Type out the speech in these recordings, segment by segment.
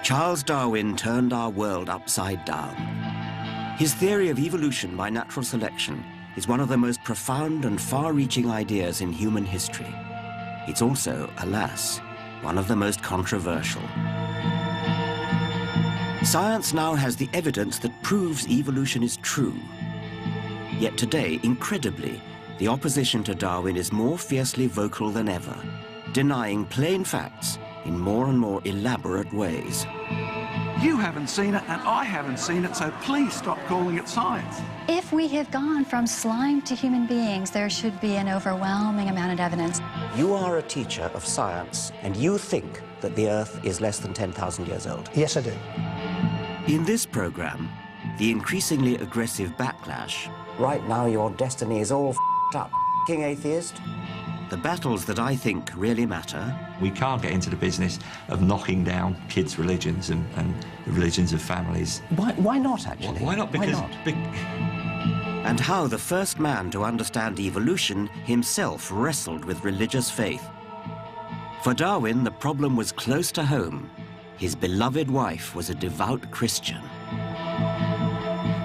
Charles Darwin turned our world upside down. His theory of evolution by natural selection is one of the most profound and far-reaching ideas in human history. It's also, alas, one of the most controversial. Science now has the evidence that proves evolution is true. Yet today, incredibly, the opposition to Darwin is more fiercely vocal than ever, denying plain facts in more and more elaborate ways. You haven't seen it, and I haven't seen it, so please stop calling it science. If we have gone from slime to human beings, there should be an overwhelming amount of evidence. You are a teacher of science, and you think that the Earth is less than 10,000 years old. Yes, I do. In this program, the increasingly aggressive backlash. Right now, your destiny is all f***ed up, f***ing atheist. The battles that I think really matter. We can't get into the business of knocking down kids' religions and the religions of families. Why not, actually? Why not? Because and how the first man to understand evolution himself wrestled with religious faith. For Darwin, the problem was close to home. His beloved wife was a devout Christian.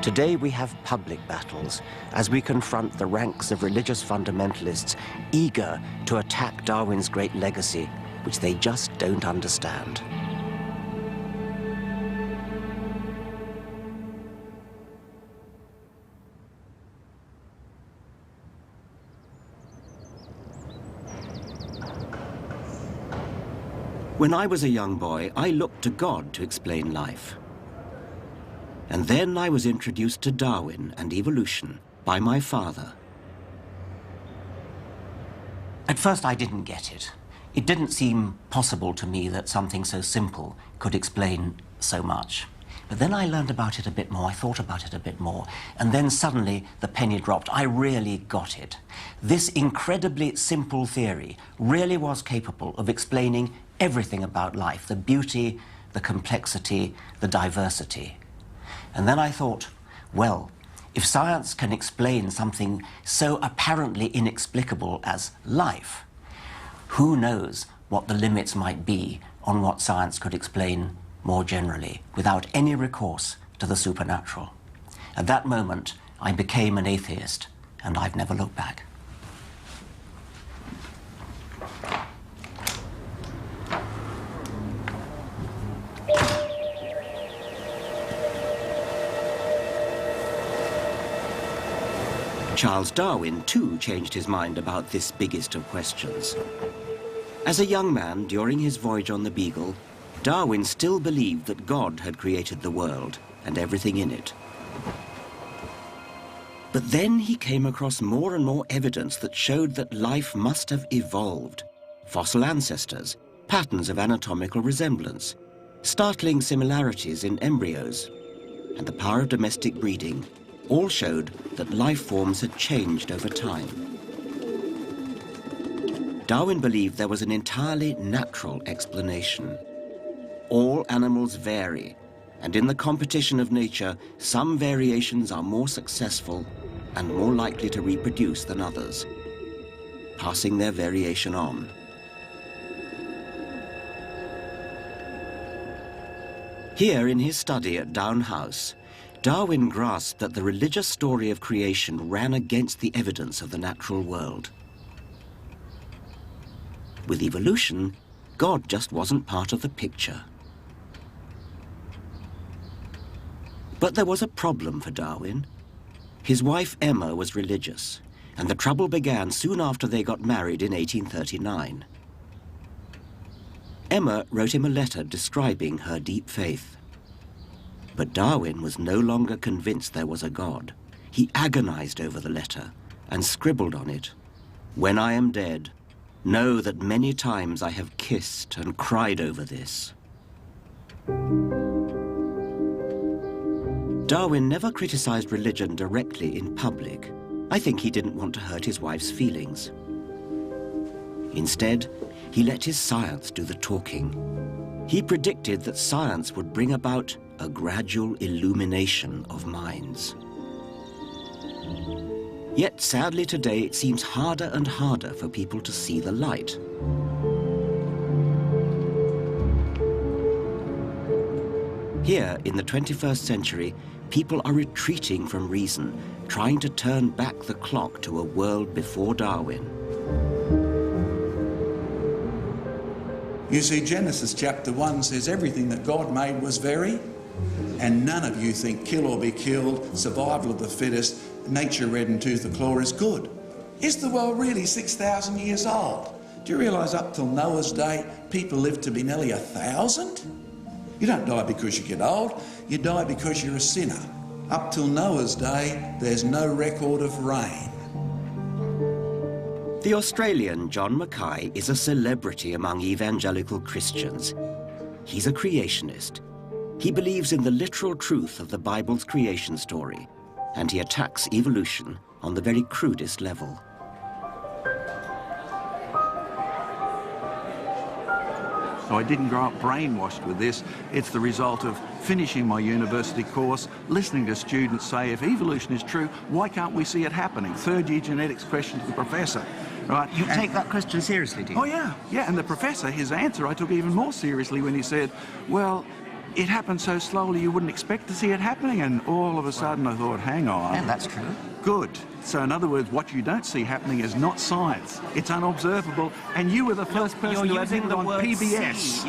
Today we have public battles as we confront the ranks of religious fundamentalists eager to attack Darwin's great legacy, which they just don't understand. When I was a young boy, I looked to God to explain life. And then I was introduced to Darwin and evolution by my father. At first I didn't get it. It didn't seem possible to me that something so simple could explain so much. But then I learned about it a bit more, I thought about it a bit more, and then suddenly the penny dropped. I really got it. This incredibly simple theory really was capable of explaining everything about life, the beauty, the complexity, the diversity. And then I thought, well, if science can explain something so apparently inexplicable as life, who knows what the limits might be on what science could explain more generally, without any recourse to the supernatural. At that moment, I became an atheist, and I've never looked back. Charles Darwin, too, changed his mind about this biggest of questions. As a young man, during his voyage on the Beagle, Darwin still believed that God had created the world and everything in it. But then he came across more and more evidence that showed that life must have evolved. Fossil ancestors, patterns of anatomical resemblance, startling similarities in embryos, and the power of domestic breeding all showed that life forms had changed over time. Darwin believed there was an entirely natural explanation. All animals vary, and in the competition of nature, some variations are more successful and more likely to reproduce than others, passing their variation on. Here in his study at Down House, Darwin grasped that the religious story of creation ran against the evidence of the natural world. With evolution, God just wasn't part of the picture. But there was a problem for Darwin. His wife Emma was religious, and the trouble began soon after they got married in 1839. Emma wrote him a letter describing her deep faith. But Darwin was no longer convinced there was a God. He agonized over the letter and scribbled on it, "When I am dead, know that many times I have kissed and cried over this." Darwin never criticized religion directly in public. I think he didn't want to hurt his wife's feelings. Instead, he let his science do the talking. He predicted that science would bring about a gradual illumination of minds. Yet, sadly today, it seems harder and harder for people to see the light. Here, in the 21st century, people are retreating from reason, trying to turn back the clock to a world before Darwin. You see, Genesis chapter 1 says everything that God made was very, and none of you think kill or be killed, survival of the fittest, nature red and tooth of claw is good. Is the world really 6,000 years old? Do you realise up till Noah's day, people lived to be nearly 1,000? You don't die because you get old, you die because you're a sinner. Up till Noah's day, there's no record of rain. The Australian John Mackay is a celebrity among evangelical Christians. He's a creationist. He believes in the literal truth of the Bible's creation story, and he attacks evolution on the very crudest level. So I didn't grow up brainwashed with this. It's the result of finishing my university course, listening to students say, if evolution is true, why can't we see it happening? Third-year genetics question to the professor. Right? You take that question seriously, do you? Oh, yeah. And the professor, his answer, I took even more seriously when he said, well, it happened so slowly you wouldn't expect to see it happening. And all of a sudden I thought, hang on. And that's true. Good. So in other words, what you don't see happening is not science. It's unobservable. And you were the first person to admit it on PBS. See.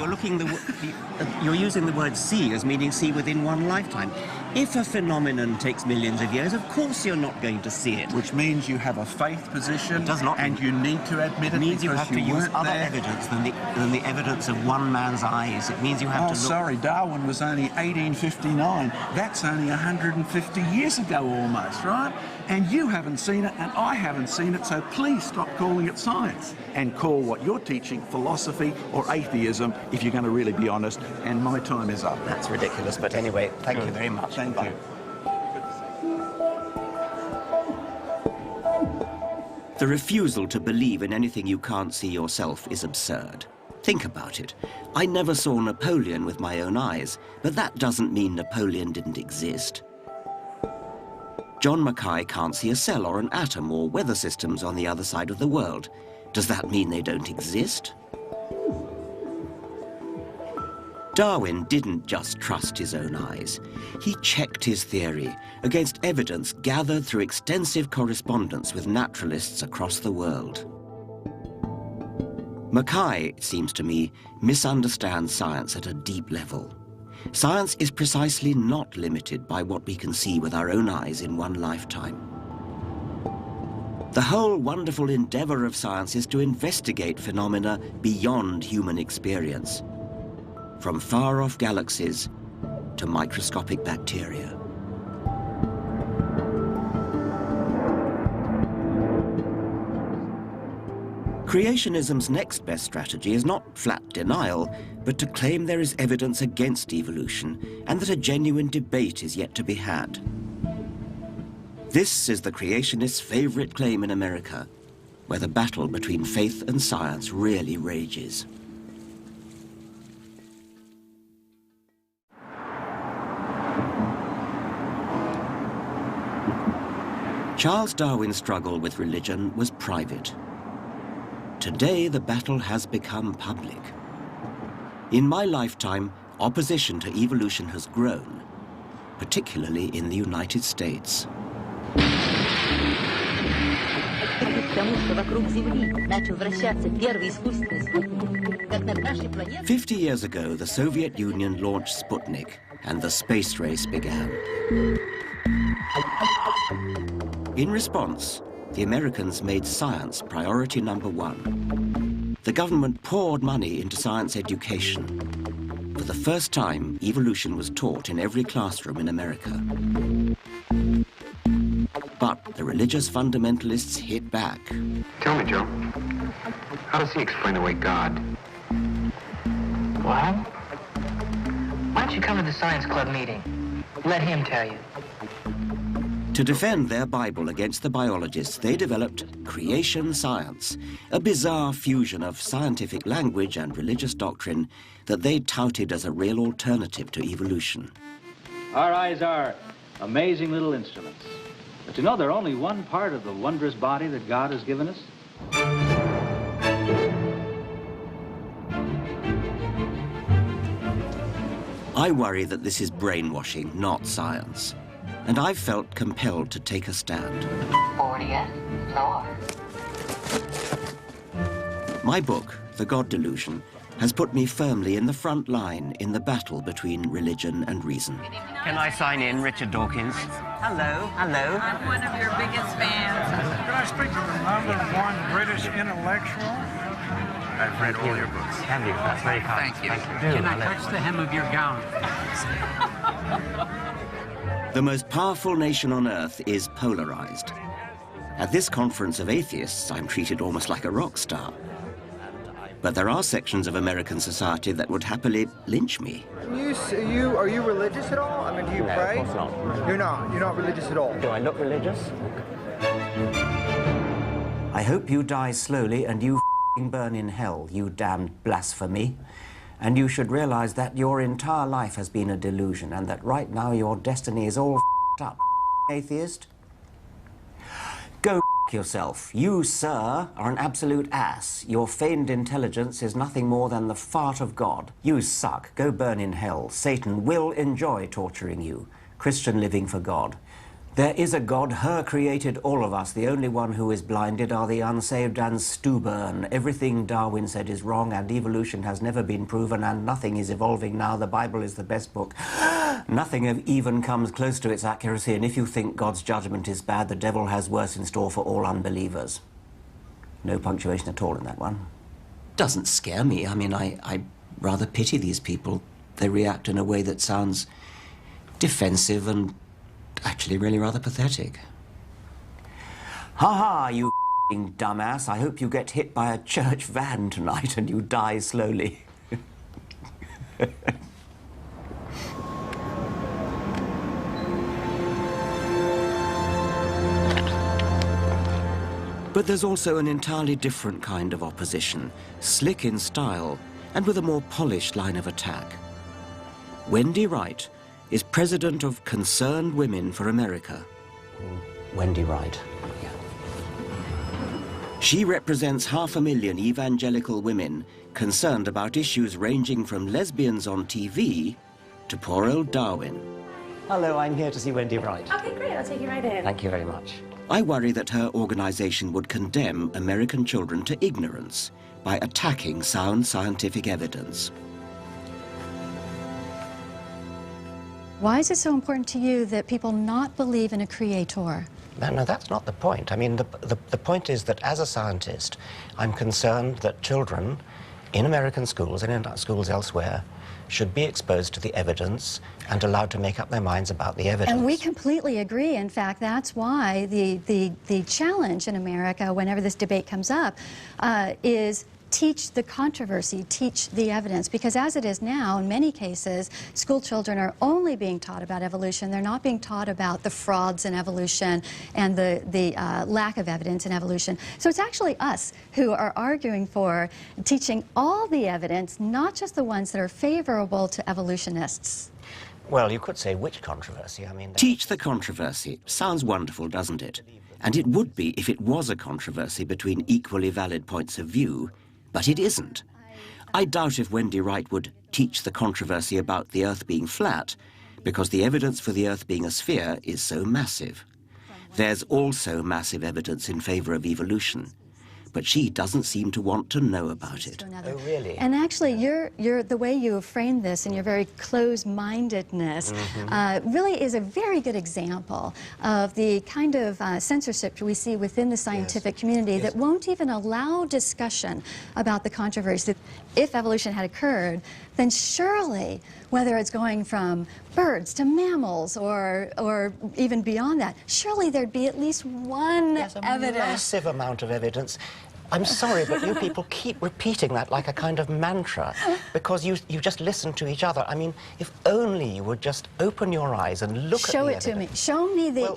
You're using the word see as meaning see within one lifetime. If a phenomenon takes millions of years, of course you're not going to see it. Which means you have a faith position. It does not. And you need to admit it. It means you have to use other there. evidence than the evidence of one man's eyes. It means you have to look... sorry, Darwin was only 1859. That's only 150 years ago almost, right? And you haven't seen it, and I haven't seen it, so please stop calling it science and call what you're teaching philosophy or atheism if you're going to really be honest, and my time is up. That's ridiculous, but anyway, thank you very much. Thank you. The refusal to believe in anything you can't see yourself is absurd. Think about it. I never saw Napoleon with my own eyes, but that doesn't mean Napoleon didn't exist. John Mackay can't see a cell or an atom or weather systems on the other side of the world. Does that mean they don't exist? Darwin didn't just trust his own eyes. He checked his theory against evidence gathered through extensive correspondence with naturalists across the world. Mackay, it seems to me, misunderstands science at a deep level. Science is precisely not limited by what we can see with our own eyes in one lifetime. The whole wonderful endeavor of science is to investigate phenomena beyond human experience, from far-off galaxies to microscopic bacteria. Creationism's next best strategy is not flat denial, but to claim there is evidence against evolution and that a genuine debate is yet to be had. This is the creationists' favorite claim in America, where the battle between faith and science really rages. Charles Darwin's struggle with religion was private. Today, the battle has become public. In my lifetime, opposition to evolution has grown, particularly in the United States. 50 years ago, the Soviet Union launched Sputnik, and the space race began. In response, the Americans made science priority number one. The government poured money into science education. For the first time, evolution was taught in every classroom in America. But the religious fundamentalists hit back. Tell me, Joe, how does he explain away God? Well, why don't you come to the science club meeting? Let him tell you. To defend their Bible against the biologists, they developed creation science, a bizarre fusion of scientific language and religious doctrine that they touted as a real alternative to evolution. Our eyes are amazing little instruments. But you know, they're only one part of the wondrous body that God has given us. I worry that this is brainwashing, not science. And I've felt compelled to take a stand. 40 yes, no. My book, The God Delusion, has put me firmly in the front line in the battle between religion and reason. Can I sign in, Richard Dawkins? Hello, hello. I'm one of your biggest fans. Can I speak to the #1 British intellectual? I've read all your books. Have you? That's very kind. Thank you. Can I touch the hem of your gown? The most powerful nation on earth is polarized. At this conference of atheists, I'm treated almost like a rock star. But there are sections of American society that would happily lynch me. Are you religious at all? I mean, do you pray? No, of course not. You're not? You're not religious at all? Do I look religious? I hope you die slowly and you burn in hell, you damned blasphemy. And you should realize that your entire life has been a delusion and that right now your destiny is all up, atheist. Go yourself. You, sir, are an absolute ass. Your feigned intelligence is nothing more than the fart of God. You suck. Go burn in hell. Satan will enjoy torturing you. Christian living for God. There is a God, her created all of us. The only one who is blinded are the unsaved and stubborn. Everything Darwin said is wrong and evolution has never been proven and nothing is evolving now. The Bible is the best book. Nothing even comes close to its accuracy, and if you think God's judgment is bad, the devil has worse in store for all unbelievers. No punctuation at all in that one. Doesn't scare me. I mean, I rather pity these people. They react in a way that sounds defensive and actually really rather pathetic. Ha-ha, you dumbass. I hope you get hit by a church van tonight and you die slowly. But there's also an entirely different kind of opposition, slick in style and with a more polished line of attack. Wendy Wright is president of Concerned Women for America. Wendy Wright, yeah. She represents 500,000 evangelical women concerned about issues ranging from lesbians on TV to poor old Darwin. Hello, I'm here to see Wendy Wright. Okay, great. I'll take you right in. Thank you very much. I worry that her organization would condemn American children to ignorance by attacking sound scientific evidence. Why is it so important to you that people not believe in a creator? No, that's not the point. I mean, the point is that as a scientist, I'm concerned that children in American schools and in schools elsewhere should be exposed to the evidence and allowed to make up their minds about the evidence. And we completely agree. In fact, that's why the challenge in America, whenever this debate comes up, is teach the controversy, teach the evidence. Because as it is now, in many cases, school children are only being taught about evolution. They're not being taught about the frauds in evolution and the lack of evidence in evolution. So it's actually us who are arguing for teaching all the evidence, not just the ones that are favorable to evolutionists. Well, you could say which controversy. I mean, Teach the controversy. Sounds wonderful, doesn't it? And it would be if it was a controversy between equally valid points of view, but it isn't. I doubt if Wendy Wright would teach the controversy about the Earth being flat, because the evidence for the Earth being a sphere is so massive. There's also massive evidence in favor of evolution, but she doesn't seem to want to know about it. Oh, really? And actually, the way you have framed this and your very closed-mindedness really is a very good example of the kind of censorship we see within the scientific community that won't even allow discussion about the controversy. If evolution had occurred, then surely, whether it's going from birds to mammals or even beyond that, surely there'd be at least one There's a evidence. massive amount of evidence. I'm sorry, but you people keep repeating that like a kind of mantra because you just listen to each other. I mean, if only you would just open your eyes and look at the evidence. Show it to me.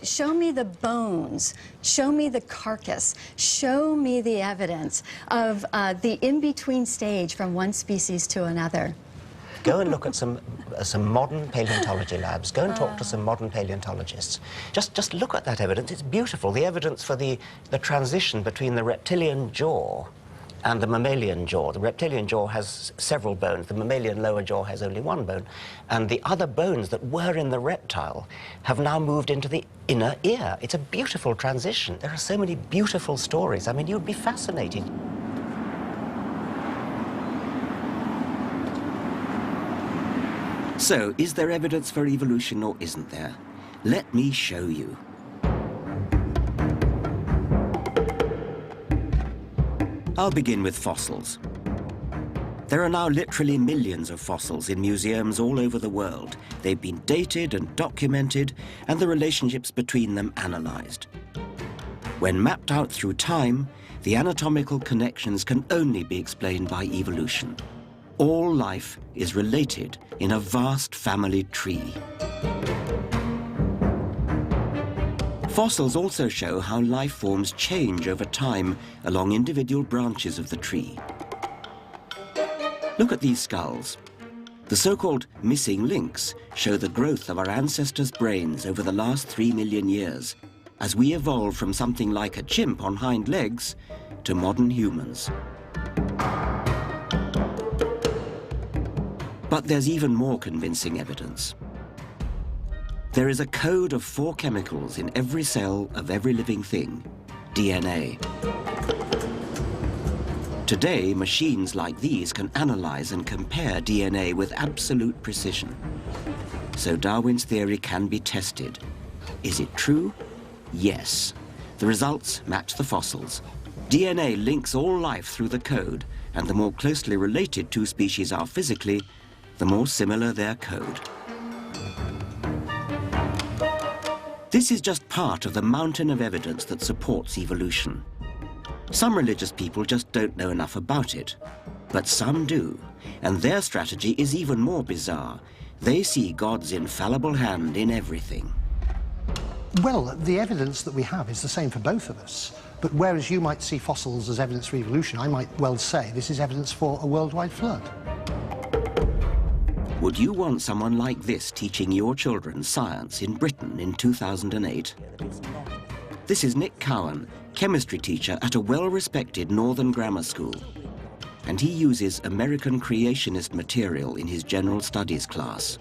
Show me the bones. Show me the carcass. Show me the evidence of the in-between stage from one species to another. Go and look at some modern paleontology labs. Go and talk to some modern paleontologists. Just look at that evidence. It's beautiful. The evidence for the transition between the reptilian jaw and the mammalian jaw. The reptilian jaw has several bones. The mammalian lower jaw has only one bone. And the other bones that were in the reptile have now moved into the inner ear. It's a beautiful transition. There are so many beautiful stories. I mean, you'd be fascinated. So, is there evidence for evolution or isn't there? Let me show you. I'll begin with fossils. There are now literally millions of fossils in museums all over the world. They've been dated and documented, and the relationships between them analyzed. When mapped out through time, the anatomical connections can only be explained by evolution. All life is related in a vast family tree. Fossils also show how life forms change over time along individual branches of the tree. Look at these skulls. The so-called missing links show the growth of our ancestors' brains over the last 3 million years, as we evolved from something like a chimp on hind legs to modern humans. But there's even more convincing evidence. There is a code of 4 chemicals in every cell of every living thing, DNA. Today, machines like these can analyze and compare DNA with absolute precision. So Darwin's theory can be tested. Is it true? Yes. The results match the fossils. DNA links all life through the code, and the more closely related 2 species are physically, the more similar their code. This is just part of the mountain of evidence that supports evolution. Some religious people just don't know enough about it, but some do, and their strategy is even more bizarre. They see God's infallible hand in everything. Well, the evidence that we have is the same for both of us, but whereas you might see fossils as evidence for evolution, I might well say this is evidence for a worldwide flood. Would you want someone like this teaching your children science in Britain in 2008? This is Nick Cowan, chemistry teacher at a well-respected northern grammar school. And he uses American creationist material in his general studies class.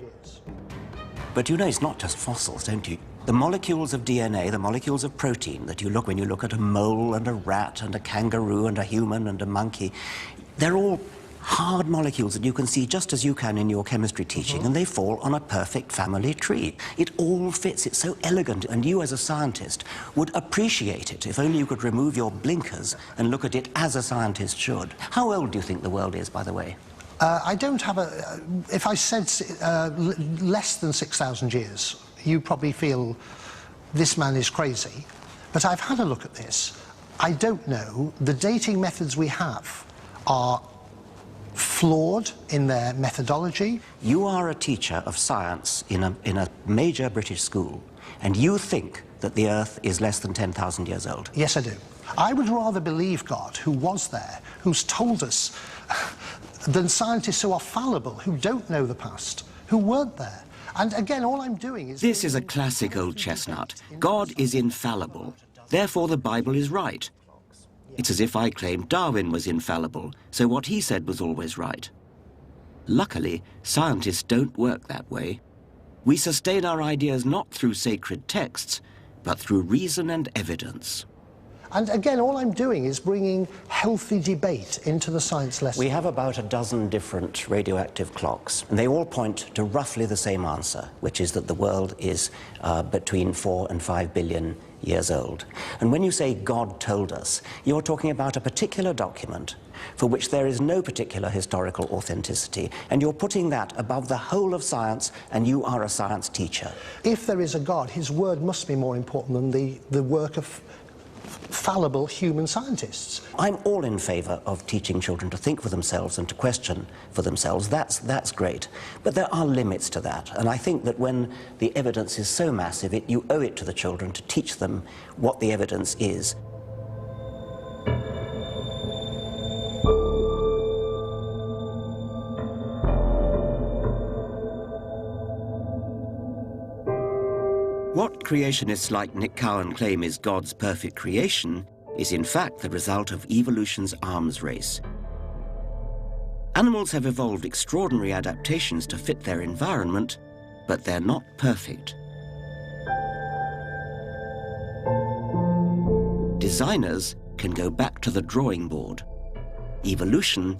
But you know, it's not just fossils, don't you? The molecules of DNA, the molecules of protein that you look when you look at a mole and a rat and a kangaroo and a human and a monkey, they're all hard molecules that you can see just as you can in your chemistry teaching, and they fall on a perfect family tree. It all fits, it's so elegant, and you as a scientist would appreciate it if only you could remove your blinkers and look at it as a scientist should. How old do you think the world is, by the way? I don't have a... if I said less than 6,000 years, you probably feel this man is crazy. But I've had a look at this. I don't know. The dating methods we have are flawed in their methodology. You are a teacher of science in a major British school, and you think that the Earth is less than 10,000 years old. Yes, I do. I would rather believe God, who was there, who's told us, than scientists who are fallible, who don't know the past, who weren't there. And again, all I'm doing is... This is a classic old chestnut. God is infallible. Therefore, the Bible is right. It's as if I claimed Darwin was infallible, so what he said was always right. Luckily, scientists don't work that way. We sustain our ideas not through sacred texts, but through reason and evidence. And again, all I'm doing is bringing healthy debate into the science lesson. We have about a dozen different radioactive clocks, and they all point to roughly the same answer, which is that the world is between 4 and 5 billion years old. And when you say God told us, you're talking about a particular document for which there is no particular historical authenticity, and you're putting that above the whole of science, and you are a science teacher. If there is a God, his word must be more important than the work of fallible human scientists. I'm all in favour of teaching children to think for themselves and to question for themselves. That's great. But there are limits to that. And I think that when the evidence is so massive, you owe it to the children to teach them what the evidence is. What creationists like Nick Cowan claim is God's perfect creation is in fact the result of evolution's arms race. Animals have evolved extraordinary adaptations to fit their environment, but they're not perfect. Designers can go back to the drawing board. Evolution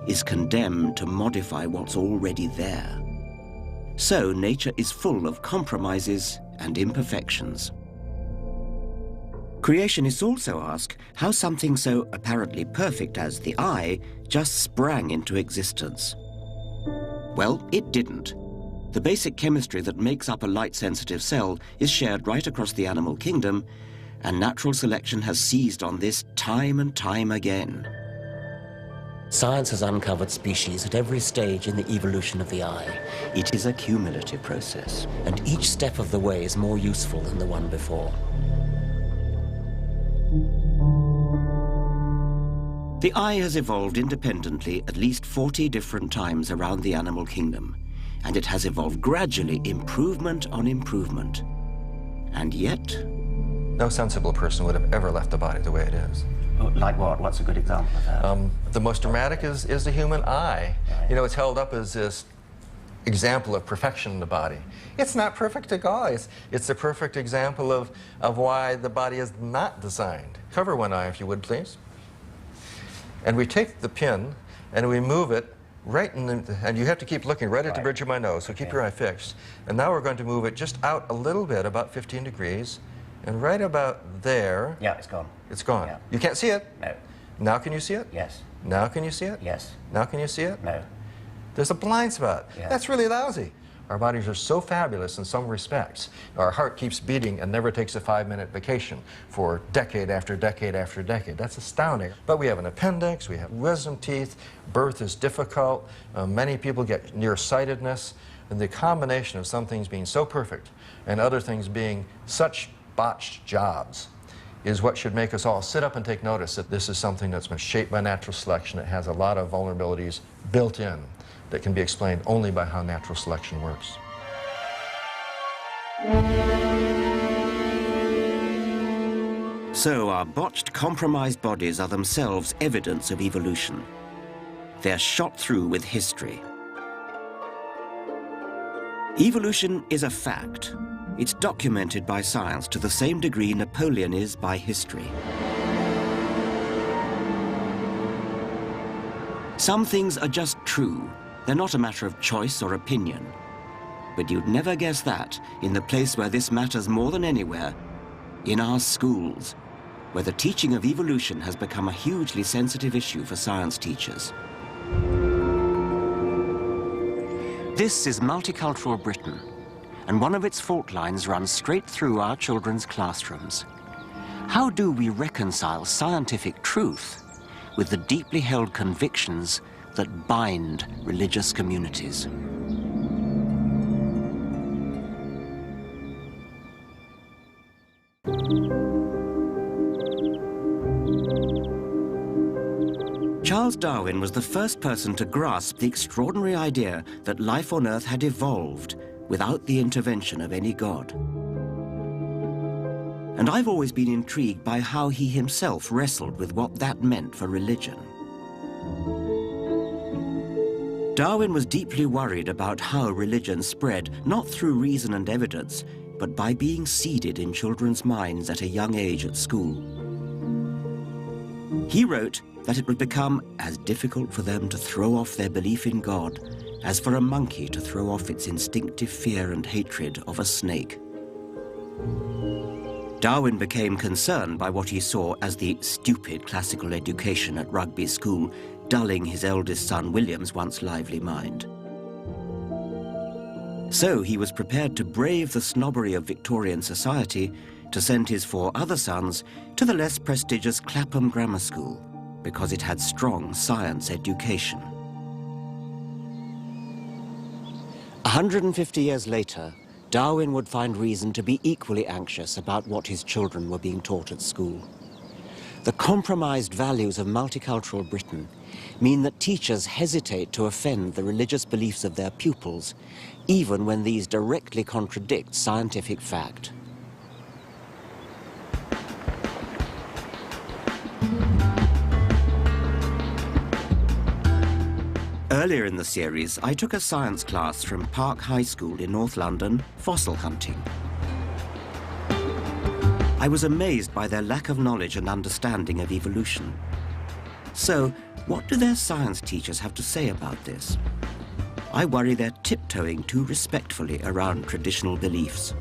is condemned to modify what's already there. So nature is full of compromises and imperfections. Creationists also ask how something so apparently perfect as the eye just sprang into existence. Well, it didn't. The basic chemistry that makes up a light-sensitive cell is shared right across the animal kingdom, and natural selection has seized on this time and time again. Science has uncovered species at every stage in the evolution of the eye. It is a cumulative process, and each step of the way is more useful than the one before. The eye has evolved independently at least 40 different times around the animal kingdom, and it has evolved gradually, improvement on improvement. And yet... no sensible person would have ever left the body the way it is. Like what? What's a good example of that? The most dramatic is the human eye. Right. You know, it's held up as this example of perfection in the body. It's not perfect at all. It's a perfect example of why the body is not designed. Cover one eye, if you would, please. And we take the pin and we move it right in the, and you have to keep looking right at the bridge of my nose, so keep your eye fixed. And now we're going to move it just out a little bit, about 15 degrees, and right about there. Yeah, it's gone. It's gone. Yeah. You can't see it? No. Now can you see it? Yes. Now can you see it? Yes. Now can you see it? No. There's a blind spot. Yeah. That's really lousy. Our bodies are so fabulous in some respects. Our heart keeps beating and never takes a 5-minute vacation for decade after decade after decade. That's astounding. But we have an appendix, we have wisdom teeth, birth is difficult, many people get nearsightedness, and the combination of some things being so perfect and other things being such botched jobs is what should make us all sit up and take notice that this is something that's been shaped by natural selection. It has a lot of vulnerabilities built in that can be explained only by how natural selection works. So our botched, compromised bodies are themselves evidence of evolution. They're shot through with history. Evolution is a fact. It's documented by science to the same degree Napoleon is by history. Some things are just true. They're not a matter of choice or opinion. But you'd never guess that in the place where this matters more than anywhere, in our schools, where the teaching of evolution has become a hugely sensitive issue for science teachers. This is multicultural Britain, and one of its fault lines runs straight through our children's classrooms. How do we reconcile scientific truth with the deeply held convictions that bind religious communities? Charles Darwin was the first person to grasp the extraordinary idea that life on Earth had evolved without the intervention of any god. And I've always been intrigued by how he himself wrestled with what that meant for religion. Darwin was deeply worried about how religion spread, not through reason and evidence, but by being seeded in children's minds at a young age at school. He wrote that it would become as difficult for them to throw off their belief in God as for a monkey to throw off its instinctive fear and hatred of a snake. Darwin became concerned by what he saw as the stupid classical education at Rugby School, dulling his eldest son William's once lively mind. So he was prepared to brave the snobbery of Victorian society to send his 4 other sons to the less prestigious Clapham Grammar School, because it had strong science education. 150 years later, Darwin would find reason to be equally anxious about what his children were being taught at school. The compromised values of multicultural Britain mean that teachers hesitate to offend the religious beliefs of their pupils, even when these directly contradict scientific fact. Earlier in the series, I took a science class from Park High School in North London, fossil hunting. I was amazed by their lack of knowledge and understanding of evolution. So, what do their science teachers have to say about this? I worry they're tiptoeing too respectfully around traditional beliefs.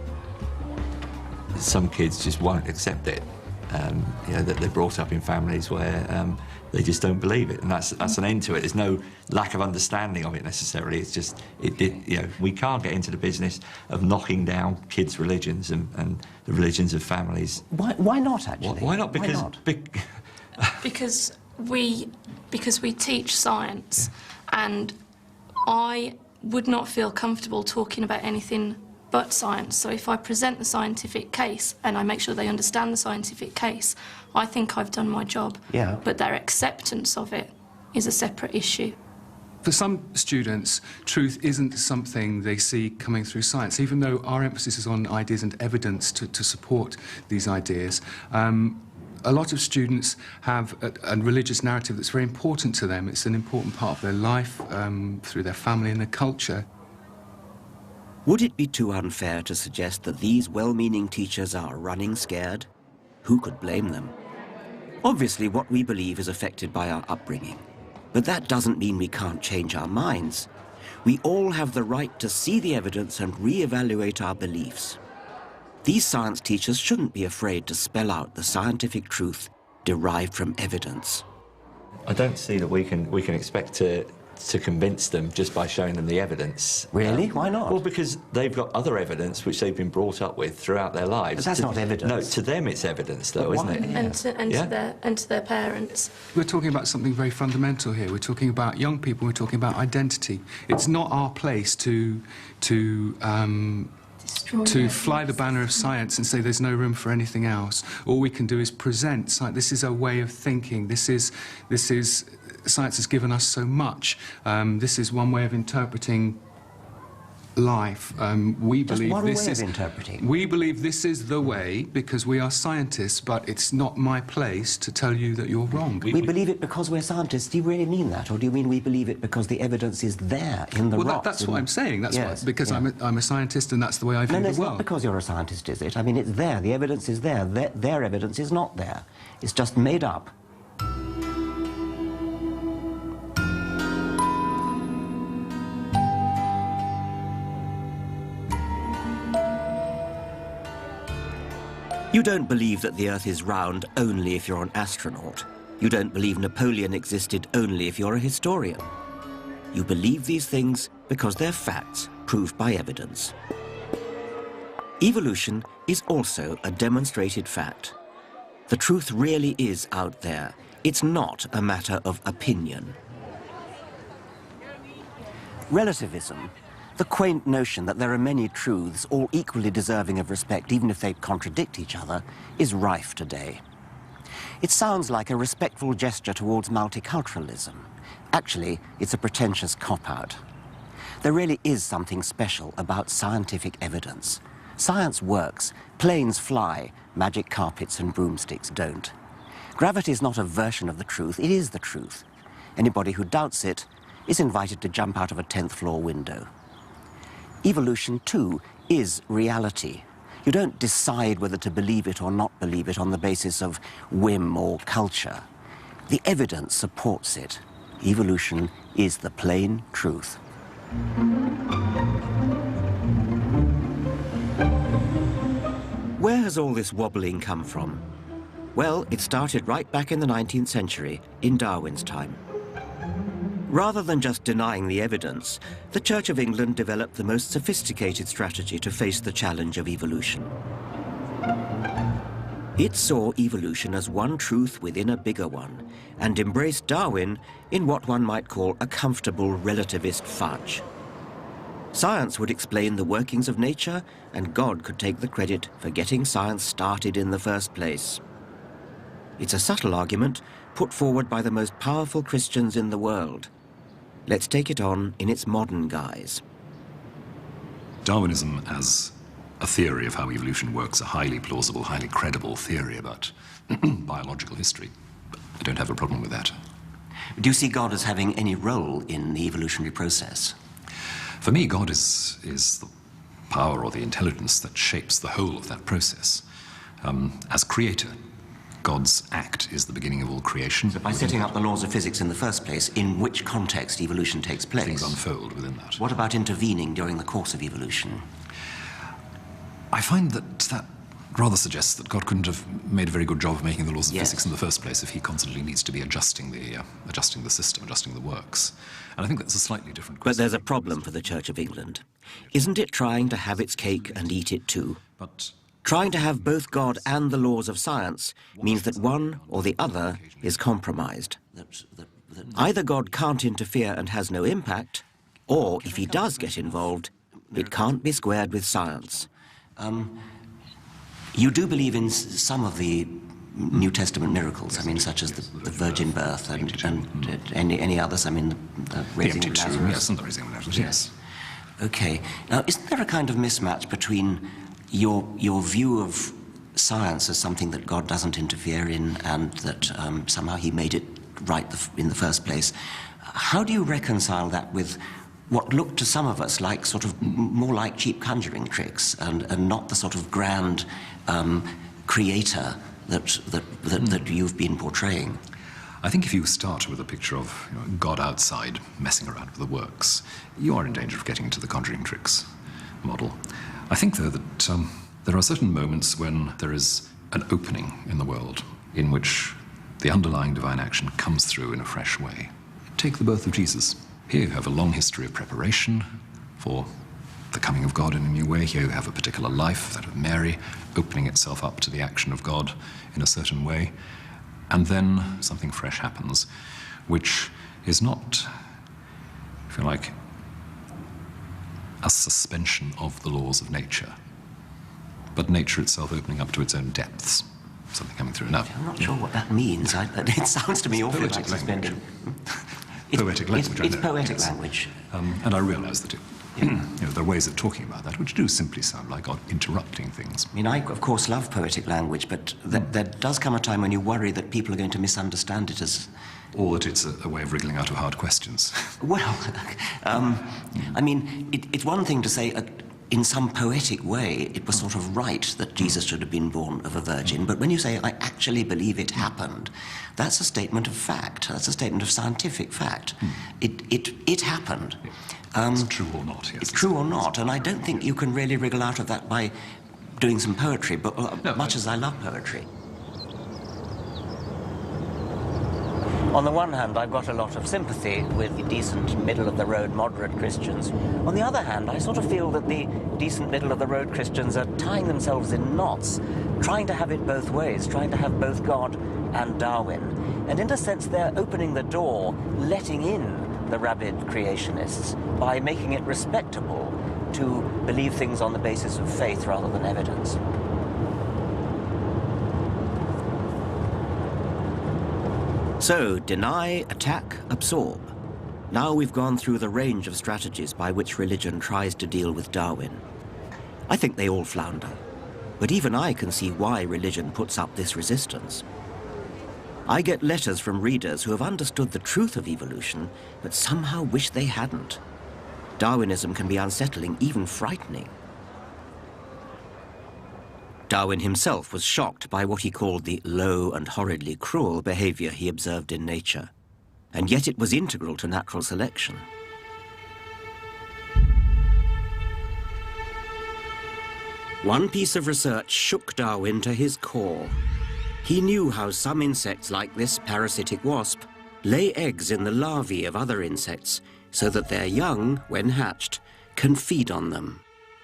Some kids just won't accept it. You know, that they're brought up in families where they just don't believe it, and that's an end to it. There's no lack of understanding of it necessarily. It's just, you know, we can't get into the business of knocking down kids' religions and the religions of families. Why not, actually? Why not? Because because we teach science, and I would not feel comfortable talking about anything but science. So if I present the scientific case and I make sure they understand the scientific case, I think I've done my job. Yeah. But their acceptance of it is a separate issue. For some students, truth isn't something they see coming through science, even though our emphasis is on ideas and evidence to support these ideas. A lot of students have a religious narrative that's very important to them. It's an important part of their life, through their family and their culture. Would it be too unfair to suggest that these well-meaning teachers are running scared? Who could blame them? Obviously, what we believe is affected by our upbringing. But that doesn't mean we can't change our minds. We all have the right to see the evidence and re-evaluate our beliefs. These science teachers shouldn't be afraid to spell out the scientific truth derived from evidence. I don't see that we can expect to convince them just by showing them the evidence. Really? Why not? Well, because they've got other evidence which they've been brought up with throughout their lives. But that's not evidence. No, to them it's evidence, though, isn't it? Yeah. And to their parents. We're talking about something very fundamental here. We're talking about young people. We're talking about identity. It's not our place to fly the banner of science and say there's no room for anything else. All we can do is present science. This is a way of thinking. This is science has given us so much. This is one way of interpreting life. We believe this is interpreting. We believe this is the way because we are scientists, but it's not my place to tell you that you're wrong. We believe it because we're scientists. Do you really mean that, or do you mean we believe it because the evidence is there in the rocks? That's what I'm saying. That's why, because I'm a scientist, and that's the way I view the world. No, it's not because you're a scientist, is it? I mean, it's there. The evidence is there. Their evidence is not there. It's just made up. You don't believe that the Earth is round only if you're an astronaut. You don't believe Napoleon existed only if you're a historian. You believe these things because they're facts proved by evidence. Evolution is also a demonstrated fact. The truth really is out there. It's not a matter of opinion. Relativism, the quaint notion that there are many truths, all equally deserving of respect, even if they contradict each other, is rife today. It sounds like a respectful gesture towards multiculturalism. Actually, it's a pretentious cop-out. There really is something special about scientific evidence. Science works, planes fly, magic carpets and broomsticks don't. Gravity is not a version of the truth, it is the truth. Anybody who doubts it is invited to jump out of a 10th floor window. Evolution, too, is reality. You don't decide whether to believe it or not believe it on the basis of whim or culture. The evidence supports it. Evolution is the plain truth. Where has all this wobbling come from? Well, it started right back in the 19th century, in Darwin's time. Rather than just denying the evidence, the Church of England developed the most sophisticated strategy to face the challenge of evolution. It saw evolution as one truth within a bigger one, and embraced Darwin in what one might call a comfortable relativist fudge. Science would explain the workings of nature, and God could take the credit for getting science started in the first place. It's a subtle argument put forward by the most powerful Christians in the world. Let's take it on in its modern guise. Darwinism as a theory of how evolution works, a highly plausible, highly credible theory about biological history. I don't have a problem with that. Do you see God as having any role in the evolutionary process? For me, God is the power or the intelligence that shapes the whole of that process. As creator, God's act is the beginning of all creation. So by setting up the laws of physics in the first place, in which context evolution takes place? Things unfold within that. What about intervening during the course of evolution? I find that rather suggests that God couldn't have made a very good job of making the laws of physics in the first place if he constantly needs to be adjusting the system, adjusting the works. And I think that's a slightly different question. But there's a problem for the Church of England. Isn't it trying to have its cake and eat it too? But trying to have both God and the laws of science means that one or the other is compromised. Either God can't interfere and has no impact, or if he does get involved, it can't be squared with science. You do believe in some of the New Testament miracles, I mean, such as the virgin birth and any others, I mean, the raising of Lazarus. Yes, and the raising of Lazarus, yes. Okay. Now, isn't there a kind of mismatch between your view of science as something that God doesn't interfere in and that somehow he made it right in the first place? How do you reconcile that with what looked to some of us like sort of more like cheap conjuring tricks and not the sort of grand creator that you've been portraying? I think if you start with a picture of God outside messing around with the works, you are in danger of getting into the conjuring tricks model. I think, though, that there are certain moments when there is an opening in the world in which the underlying divine action comes through in a fresh way. Take the birth of Jesus. Here you have a long history of preparation for the coming of God in a new way. Here you have a particular life, that of Mary, opening itself up to the action of God in a certain way. And then something fresh happens, which is not, if you like, a suspension of the laws of nature, but nature itself opening up to its own depths, something coming through. Now, I'm not sure what that means. It sounds to me awfully like suspending. Poetic language. It's poetic language. And I realise that there are ways of talking about that which do simply sound like God interrupting things. I mean, I, of course, love poetic language, but there does come a time when you worry that people are going to misunderstand it as... Or that it's a way of wriggling out of hard questions. Well, I mean, it's one thing to say, in some poetic way, it was sort of right that Jesus should have been born of a virgin, but when you say, I actually believe it happened, that's a statement of fact. That's a statement of scientific fact. It happened. It's true or not, yes. It's true or not, and I don't think you can really wriggle out of that by doing some poetry, but much as I love poetry. On the one hand, I've got a lot of sympathy with the decent, middle-of-the-road, moderate Christians. On the other hand, I sort of feel that the decent, middle-of-the-road Christians are tying themselves in knots, trying to have it both ways, trying to have both God and Darwin. And in a sense, they're opening the door, letting in the rabid creationists by making it respectable to believe things on the basis of faith rather than evidence. So, deny, attack, absorb. Now we've gone through the range of strategies by which religion tries to deal with Darwin. I think they all flounder, but even I can see why religion puts up this resistance. I get letters from readers who have understood the truth of evolution, but somehow wish they hadn't. Darwinism can be unsettling, even frightening. Darwin himself was shocked by what he called the low and horridly cruel behavior he observed in nature, and yet it was integral to natural selection. One piece of research shook Darwin to his core. He knew how some insects, like this parasitic wasp, lay eggs in the larvae of other insects so that their young, when hatched, can feed on them.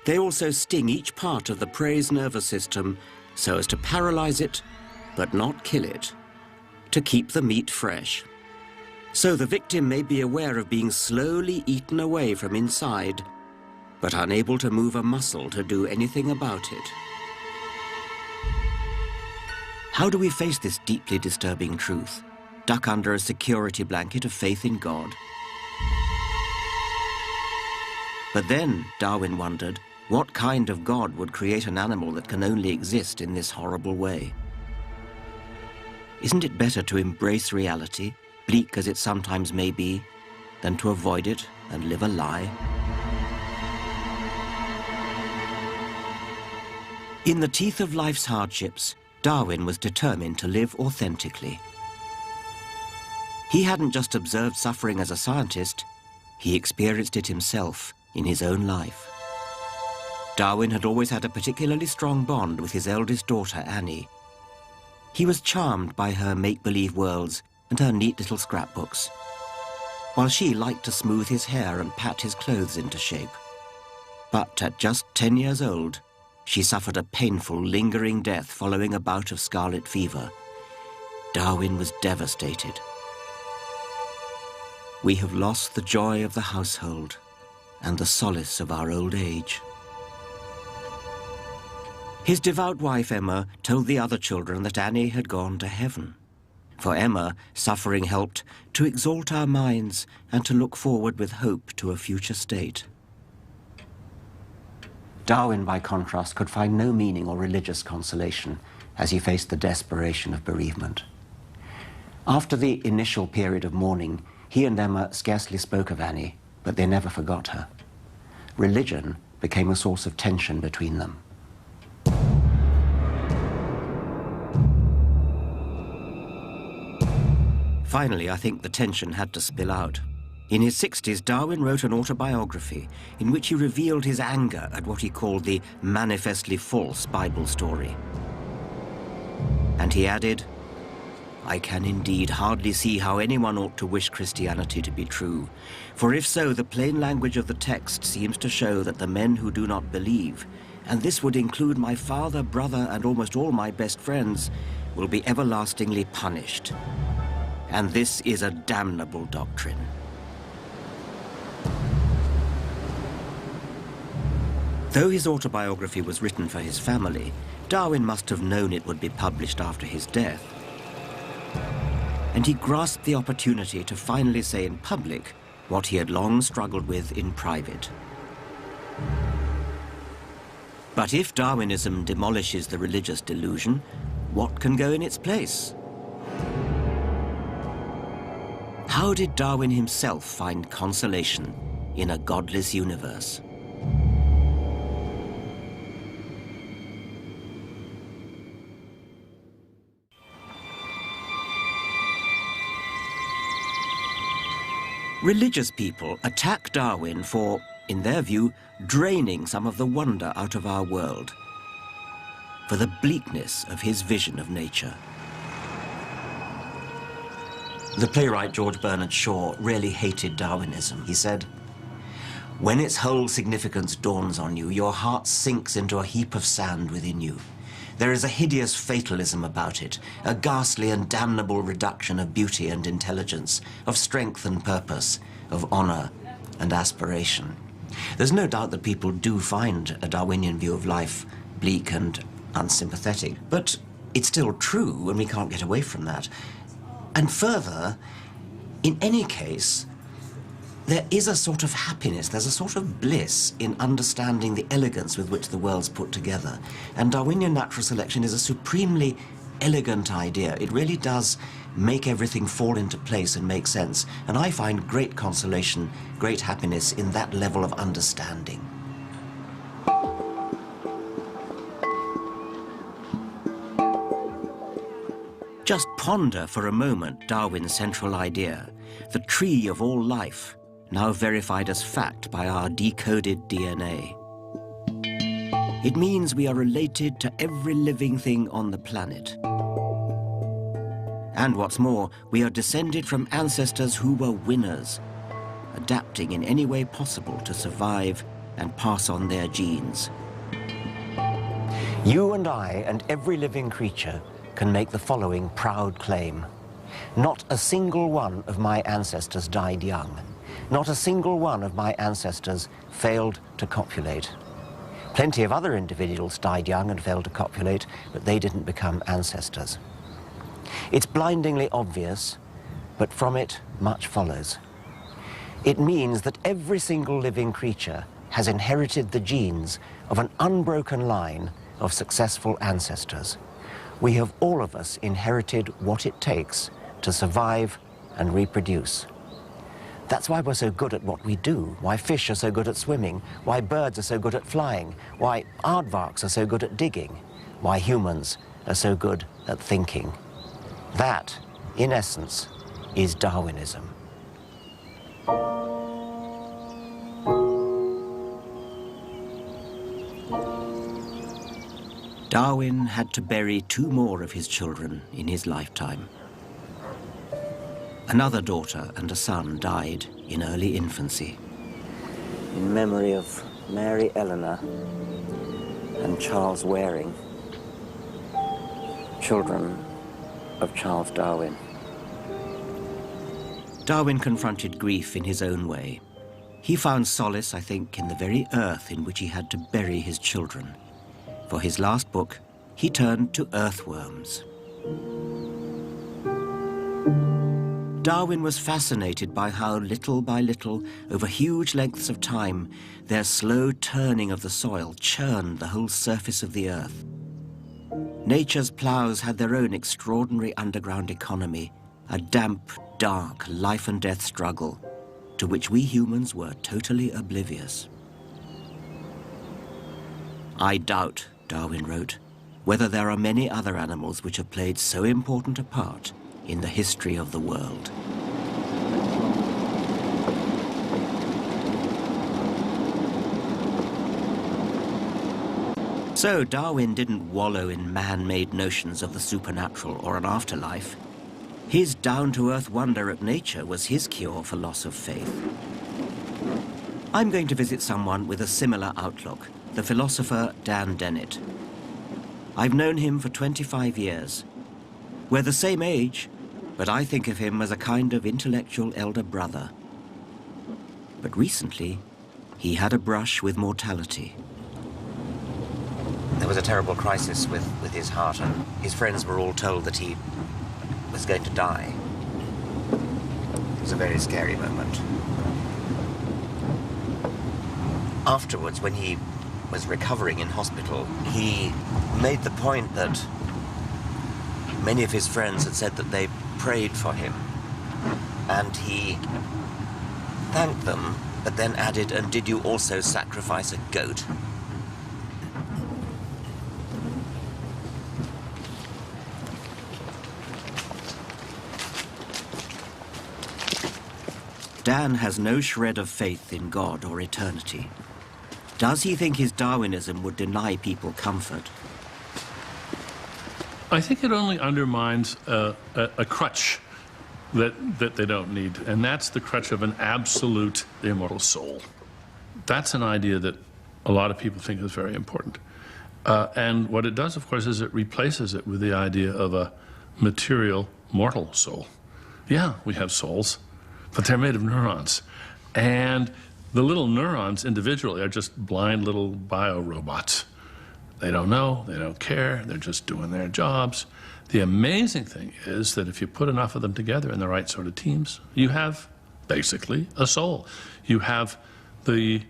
They also sting each part of the prey's nervous system so as to paralyze it, but not kill it, to keep the meat fresh. So the victim may be aware of being slowly eaten away from inside, but unable to move a muscle to do anything about it. How do we face this deeply disturbing truth? Duck under a security blanket of faith in God? But then, Darwin wondered, what kind of God would create an animal that can only exist in this horrible way? Isn't it better to embrace reality, bleak as it sometimes may be, than to avoid it and live a lie? In the teeth of life's hardships, Darwin was determined to live authentically. He hadn't just observed suffering as a scientist, he experienced it himself in his own life. Darwin had always had a particularly strong bond with his eldest daughter, Annie. He was charmed by her make-believe worlds and her neat little scrapbooks, while she liked to smooth his hair and pat his clothes into shape. But at just 10 years old, she suffered a painful, lingering death following a bout of scarlet fever. Darwin was devastated. We have lost the joy of the household and the solace of our old age. His devout wife, Emma, told the other children that Annie had gone to heaven. For Emma, suffering helped to exalt our minds and to look forward with hope to a future state. Darwin, by contrast, could find no meaning or religious consolation as he faced the desperation of bereavement. After the initial period of mourning, he and Emma scarcely spoke of Annie, but they never forgot her. Religion became a source of tension between them. Finally, I think the tension had to spill out. In his 60s, Darwin wrote an autobiography in which he revealed his anger at what he called the manifestly false Bible story. And he added, "I can indeed hardly see how anyone ought to wish Christianity to be true, for if so, the plain language of the text seems to show that the men who do not believe, and this would include my father, brother, and almost all my best friends, will be everlastingly punished. And this is a damnable doctrine." Though his autobiography was written for his family, Darwin must have known it would be published after his death. And he grasped the opportunity to finally say in public what he had long struggled with in private. But if Darwinism demolishes the religious delusion, what can go in its place? How did Darwin himself find consolation in a godless universe? Religious people attack Darwin for, in their view, draining some of the wonder out of our world, for the bleakness of his vision of nature. The playwright George Bernard Shaw really hated Darwinism. He said, "When its whole significance dawns on you, your heart sinks into a heap of sand within you. There is a hideous fatalism about it, a ghastly and damnable reduction of beauty and intelligence, of strength and purpose, of honor and aspiration." There's no doubt that people do find a Darwinian view of life bleak and unsympathetic, but it's still true, and we can't get away from that. And further, in any case, there is a sort of happiness, there's a sort of bliss in understanding the elegance with which the world's put together. And Darwinian natural selection is a supremely elegant idea. It really does make everything fall into place and make sense. And I find great consolation, great happiness in that level of understanding. Just ponder for a moment Darwin's central idea, the tree of all life, now verified as fact by our decoded DNA. It means we are related to every living thing on the planet. And what's more, we are descended from ancestors who were winners, adapting in any way possible to survive and pass on their genes. You and I and every living creature can make the following proud claim. Not a single one of my ancestors died young. Not a single one of my ancestors failed to copulate. Plenty of other individuals died young and failed to copulate, but they didn't become ancestors. It's blindingly obvious, but from it much follows. It means that every single living creature has inherited the genes of an unbroken line of successful ancestors. We have all of us inherited what it takes to survive and reproduce. That's why we're so good at what we do, why fish are so good at swimming, why birds are so good at flying, why aardvarks are so good at digging, why humans are so good at thinking. That, in essence, is Darwinism. Darwin had to bury 2 more of his children in his lifetime. Another daughter and a son died in early infancy. In memory of Mary Eleanor and Charles Waring, children of Charles Darwin. Darwin confronted grief in his own way. He found solace, I think, in the very earth in which he had to bury his children. For his last book, he turned to earthworms. Darwin was fascinated by how, little by little, over huge lengths of time, their slow turning of the soil churned the whole surface of the earth. Nature's ploughs had their own extraordinary underground economy, a damp, dark, life-and-death struggle, to which we humans were totally oblivious. I doubt, Darwin wrote, whether there are many other animals which have played so important a part in the history of the world. So Darwin didn't wallow in man-made notions of the supernatural or an afterlife. His down-to-earth wonder at nature was his cure for loss of faith. I'm going to visit someone with a similar outlook, the philosopher Dan Dennett. I've known him for 25 years. We're the same age, but I think of him as a kind of intellectual elder brother. But recently, he had a brush with mortality. There was a terrible crisis with his heart, and his friends were all told that he was going to die. It was a very scary moment. Afterwards, when he was recovering in hospital, he made the point that many of his friends had said that they prayed for him, and he thanked them, but then added, "And did you also sacrifice a goat?" Dan has no shred of faith in God or eternity. Does he think his Darwinism would deny people comfort? I think it only undermines a crutch that they don't need, and that's the crutch of an absolute immortal soul. That's an idea that a lot of people think is very important. And what it does, of course, is it replaces it with the idea of a material, mortal soul. Yeah, we have souls, but they're made of neurons. And the little neurons individually are just blind little bio-robots. They don't know, they don't care, they're just doing their jobs. The amazing thing is that if you put enough of them together in the right sort of teams, you have basically a soul. You have the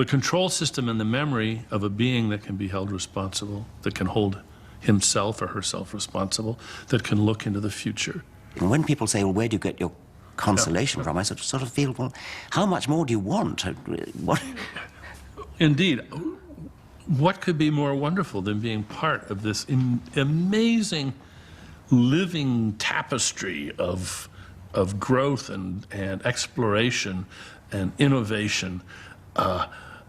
control system and the memory of a being that can be held responsible, that can hold himself or herself responsible, that can look into the future. And when people say, well, where do you get your consolation from? I sort of feel, well, how much more do you want? What? Indeed. What could be more wonderful than being part of this amazing living tapestry of growth and exploration and innovation,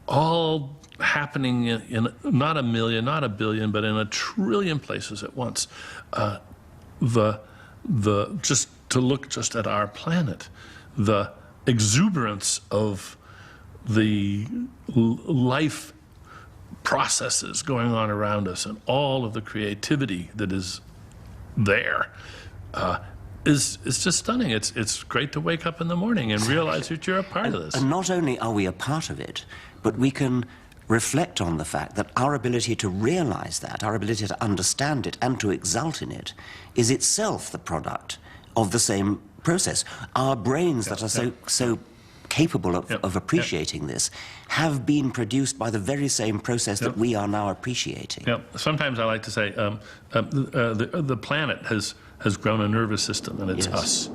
all happening in not a million, not a billion, but in a trillion places at once. Just to look just at our planet, the exuberance of the life processes going on around us and all of the creativity that is there is just stunning. It's great to wake up in the morning and realize that you're a part of this. And not only are we a part of it, but we can reflect on the fact that our ability to realize that, our ability to understand it and to exult in it, is itself the product of the same process. Our brains that are so capable of appreciating this have been produced by the very same process that we are now appreciating. Sometimes I like to say the planet has grown a nervous system, and it's us.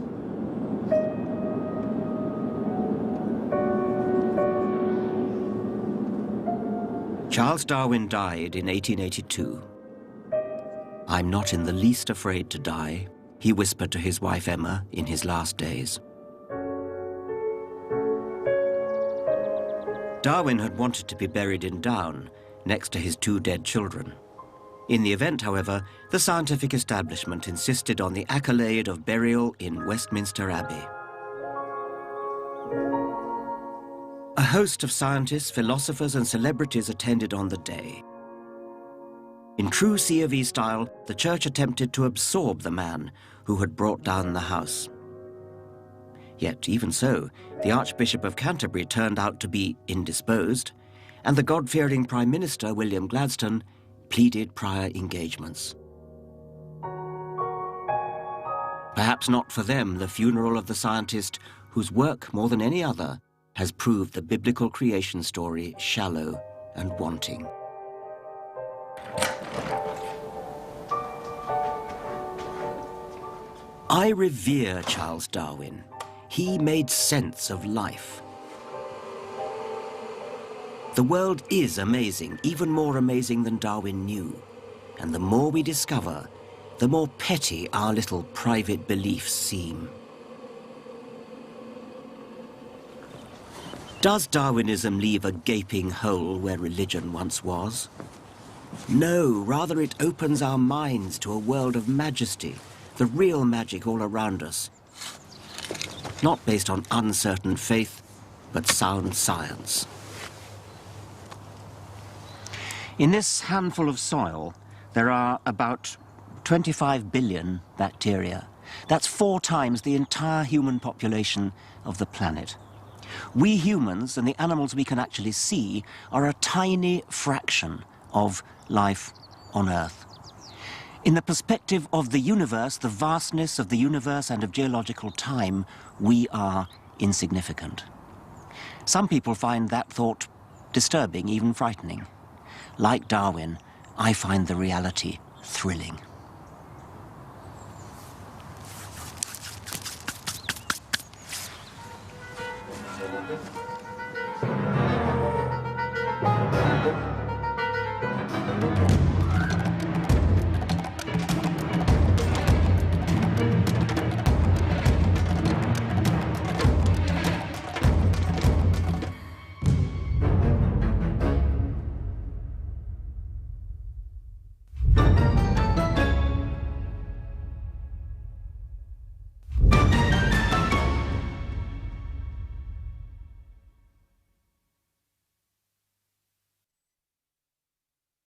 Charles Darwin died in 1882. "I'm not in the least afraid to die," he whispered to his wife Emma in his last days. Darwin had wanted to be buried in Down, next to his 2 dead children. In the event, however, the scientific establishment insisted on the accolade of burial in Westminster Abbey. A host of scientists, philosophers, and celebrities attended on the day. In true C of E style, the church attempted to absorb the man who had brought down the house. Yet, even so, the Archbishop of Canterbury turned out to be indisposed, and the God-fearing Prime Minister, William Gladstone, pleaded prior engagements. Perhaps not for them the funeral of the scientist whose work, more than any other, has proved the biblical creation story shallow and wanting. I revere Charles Darwin. He made sense of life. The world is amazing, even more amazing than Darwin knew. And the more we discover, the more petty our little private beliefs seem. Does Darwinism leave a gaping hole where religion once was? No, rather it opens our minds to a world of majesty, the real magic all around us. Not based on uncertain faith, but sound science. In this handful of soil, there are about 25 billion bacteria. That's 4 times the entire human population of the planet. We humans and the animals we can actually see are a tiny fraction of life on Earth. In the perspective of the universe, the vastness of the universe and of geological time, we are insignificant. Some people find that thought disturbing, even frightening. Like Darwin, I find the reality thrilling.